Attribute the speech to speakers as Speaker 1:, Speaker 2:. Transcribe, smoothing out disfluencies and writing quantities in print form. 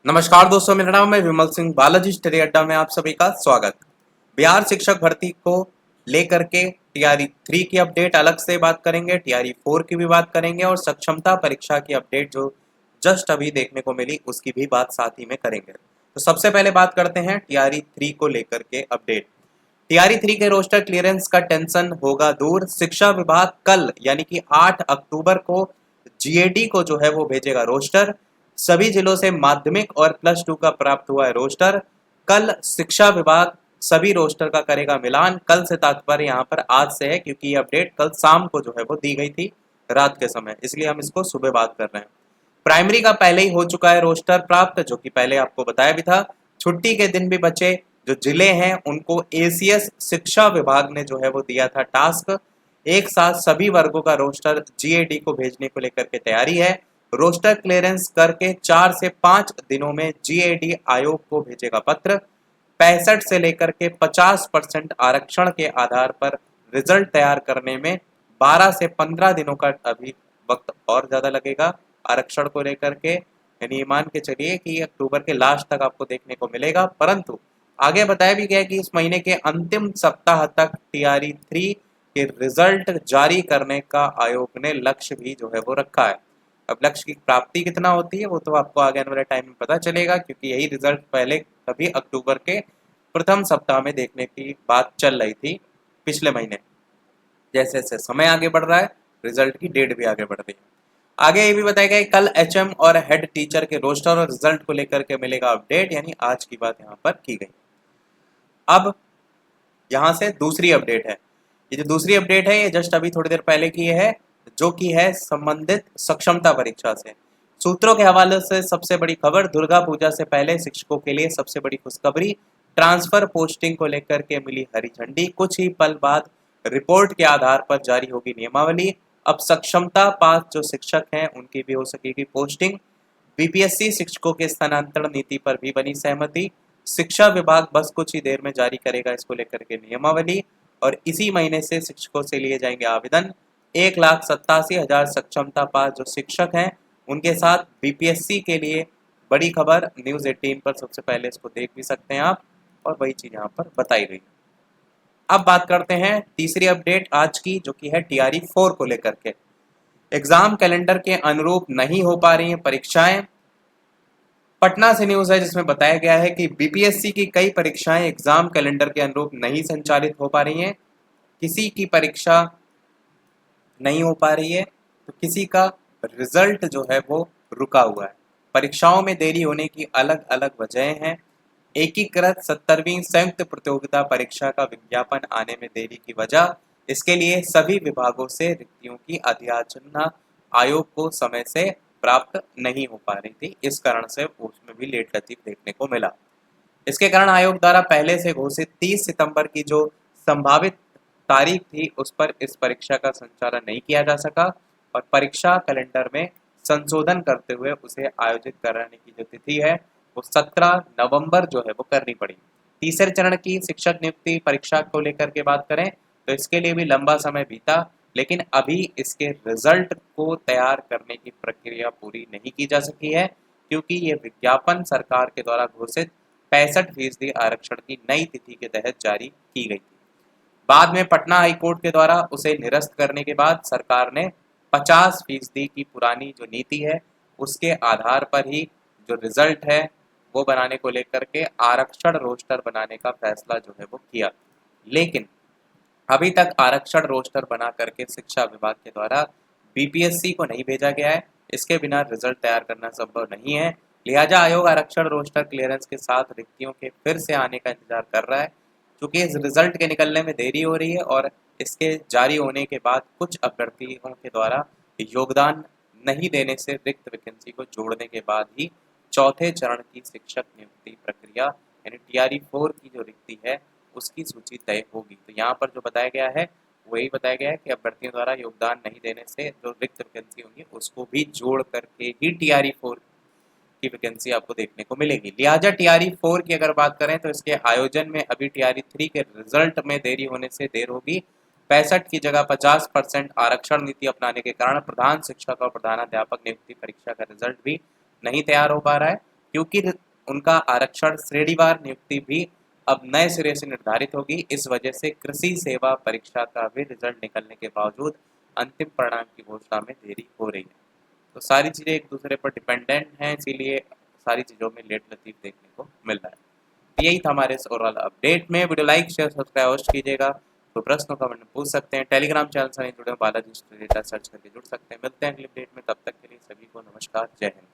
Speaker 1: नमस्कार दोस्तों, मेरा नाम है विमल सिंह। बालाजी स्टडी अड्डा में आप सभी का स्वागत। बिहार शिक्षक भर्ती को लेकर के टीआरई 3 की अपडेट अलग से बात करेंगे, टीआरई 4 की भी बात करेंगे और सक्षमता परीक्षा की अपडेट जो जस्ट अभी देखने को मिली उसकी भी बात साथ ही में करेंगे। तो सबसे पहले बात करते हैं टीआरई 3 को लेकर के अपडेट। टीआरई 3 के रोस्टर क्लियरेंस का टेंशन होगा दूर। शिक्षा विभाग कल यानी कि 8 अक्टूबर को जीएडी को जो है वो भेजेगा रोस्टर। सभी जिलों से माध्यमिक और +2 का प्राप्त हुआ है रोस्टर। कल शिक्षा विभाग सभी रोस्टर का करेगा मिलान। कल से तात्पर्य यहाँ पर आज से है, क्योंकि ये अपडेट कल शाम को जो है वो दी गई थी रात के समय, इसलिए हम इसको सुबह बात कर रहे हैं। प्राइमरी का पहले ही हो चुका है रोस्टर प्राप्त, जो कि पहले आपको बताया भी था। छुट्टी के दिन भी बचे जो जिले हैं उनको एसीएस शिक्षा विभाग ने जो है वो दिया था टास्क। एक साथ सभी वर्गों का रोस्टर जीएडी को भेजने को लेकर के तैयारी है। रोस्टर क्लियरेंस करके 4 से 5 दिनों में जीएडी आयोग को भेजेगा पत्र। 65 से लेकर के 50% आरक्षण के आधार पर रिजल्ट तैयार करने में 12 से 15 दिनों का अभी वक्त और ज्यादा लगेगा आरक्षण को लेकर के। यानी मान के चलिए कि अक्टूबर के लास्ट तक आपको देखने को मिलेगा, परंतु आगे बताया भी गया कि इस महीने के अंतिम सप्ताह तक टीआरई 3 के रिजल्ट जारी करने का आयोग ने लक्ष्य भी जो है वो रखा है। अब लक्ष्य की प्राप्ति कितना होती है वो तो आपको आगे आने वाले टाइम में पता चलेगा, क्योंकि यही रिजल्ट पहले कभी अक्टूबर के प्रथम सप्ताह में देखने की बात चल रही थी पिछले महीने। जैसे जैसे समय आगे बढ़ रहा है रिजल्ट की डेट भी आगे बढ़ रही है। आगे ये भी बताया गया कल एचएम और हेड टीचर के रोस्टर और रिजल्ट को लेकर के मिलेगा अपडेट, यानी आज की बात यहाँ पर की गई। अब यहाँ से दूसरी अपडेट है। ये जो दूसरी अपडेट है ये जस्ट अभी थोड़ी देर पहले की है, जो कि है संबंधित सक्षमता परीक्षा से। सूत्रों के हवाले से सबसे बड़ी खबर, दुर्गा पूजा से पहले शिक्षकों के लिए सबसे बड़ी खुशखबरी। ट्रांसफर पोस्टिंग को लेकर के मिली हरी झंडी। कुछ ही पल बाद रिपोर्ट के आधार पर जारी होगी नियमावली। अब सक्षमता पास जो शिक्षक हैं उनकी भी हो सकेगी पोस्टिंग। बीपीएससी शिक्षकों के स्थानांतरण नीति पर भी बनी सहमति। शिक्षा विभाग बस कुछ ही देर में जारी करेगा इसको लेकर के नियमावली, और इसी महीने से शिक्षकों से लिए जाएंगे आवेदन। 1,87,000 सक्षमता पास जो शिक्षक हैं उनके साथ बीपीएससी के लिए बड़ी खबर। न्यूज 18 पर सबसे पहले इसको देख भी सकते हैं आप, और वही चीज यहाँ पर बताई गई। अब बात करते हैं तीसरी अपडेट आज की, जो कि है टीआरई 4 को लेकर के। एग्जाम कैलेंडर के अनुरूप नहीं हो पा रही हैं परीक्षाएं। पटना से न्यूज है जिसमें बताया गया है कि बीपीएससी की कई परीक्षाएं एग्जाम कैलेंडर के अनुरूप नहीं संचालित हो पा रही हैं। किसी की परीक्षा नहीं हो पा रही है तो किसी का रिजल्ट जो है वो रुका हुआ है। परीक्षाओं में देरी होने की अलग अलग वजहें हैं। एकीकृत 70वीं संयुक्त प्रतियोगिता परीक्षा का विज्ञापन आने में देरी की वजह, इसके लिए सभी विभागों से रिक्तियों की अधियाचना आयोग को समय से प्राप्त नहीं हो पा रही थी, इस कारण से उसमें भी लेट लतीफ देखने को मिला। इसके कारण आयोग द्वारा पहले से घोषित 30 सितंबर की जो संभावित तारीख थी उस पर इस परीक्षा का संचालन नहीं किया जा सका, और परीक्षा कैलेंडर में संशोधन करते हुए उसे आयोजित कराने की जो तिथि है वो 17 नवंबर जो है वो करनी पड़ी। तीसरे चरण की शिक्षक नियुक्ति परीक्षा को लेकर के बात करें तो इसके लिए भी लंबा समय बीता, लेकिन अभी इसके रिजल्ट को तैयार करने की प्रक्रिया पूरी नहीं की जा सकी है, क्योंकि ये विज्ञापन सरकार के द्वारा घोषित 65% आरक्षण की नई तिथि के तहत जारी की गई थी। बाद में पटना हाईकोर्ट के द्वारा उसे निरस्त करने के बाद सरकार ने 50% की पुरानी जो नीति है उसके आधार पर ही जो रिजल्ट है वो बनाने को लेकर के आरक्षण रोस्टर बनाने का फैसला जो है वो किया। लेकिन अभी तक आरक्षण रोस्टर बना करके शिक्षा विभाग के द्वारा बीपीएससी को नहीं भेजा गया है। इसके बिना रिजल्ट तैयार करना संभव नहीं है। लिहाजा आयोग आरक्षण रोस्टर क्लियरेंस के साथ रिक्तियों के फिर से आने का इंतजार कर रहा है। क्योंकि इस रिजल्ट के निकलने में देरी हो रही है और इसके जारी होने के बाद कुछ अभ्यर्थियों के द्वारा योगदान नहीं देने से रिक्त वैकेंसी को जोड़ने के बाद ही चौथे चरण की शिक्षक नियुक्ति प्रक्रिया यानी टीआरई 4 की जो रिक्ति है उसकी सूची तय होगी। तो यहाँ पर जो बताया गया है वही बताया गया है कि अभ्यर्थियों द्वारा योगदान नहीं देने से जो रिक्त वैकेंसी होंगी उसको भी जोड़ करके ही टीआरई 4 की वैकेंसी आपको देखने को मिलेगी। लिहाजा टीआरई 4 की अगर बात करें तो इसके आयोजन में अभी टीआरई 3 के रिजल्ट में देरी होने से देर होगी। 65 की जगह 50% आरक्षण नीति अपनाने के कारण प्रधान शिक्षक और प्रधानाध्यापक नियुक्ति परीक्षा का रिजल्ट भी नहीं तैयार हो पा रहा है। क्योंकि उनका आरक्षण श्रेणीवार नियुक्ति भी अब नए सिरे से निर्धारित होगी। इस वजह से कृषि सेवा परीक्षा का भी रिजल्ट निकलने के बावजूद अंतिम परिणाम की घोषणा में देरी हो रही है। तो सारी चीज़ें एक दूसरे पर डिपेंडेंट हैं, इसीलिए सारी चीज़ों में लेट लतीफ़ देखने को मिल रहा है। तो यही था हमारे इस ओवरऑल अपडेट में। वीडियो लाइक शेयर सब्सक्राइब अवश्य कीजिएगा। तो प्रश्नों कमेंट में पूछ सकते हैं। टेलीग्राम चैनल से नहीं जुड़े बालाजी स्टडी डेटा सर्च करके जुड़ सकते हैं। मिलते हैं अगले अपडेट में, तब तक के लिए सभी को नमस्कार, जय हिंद।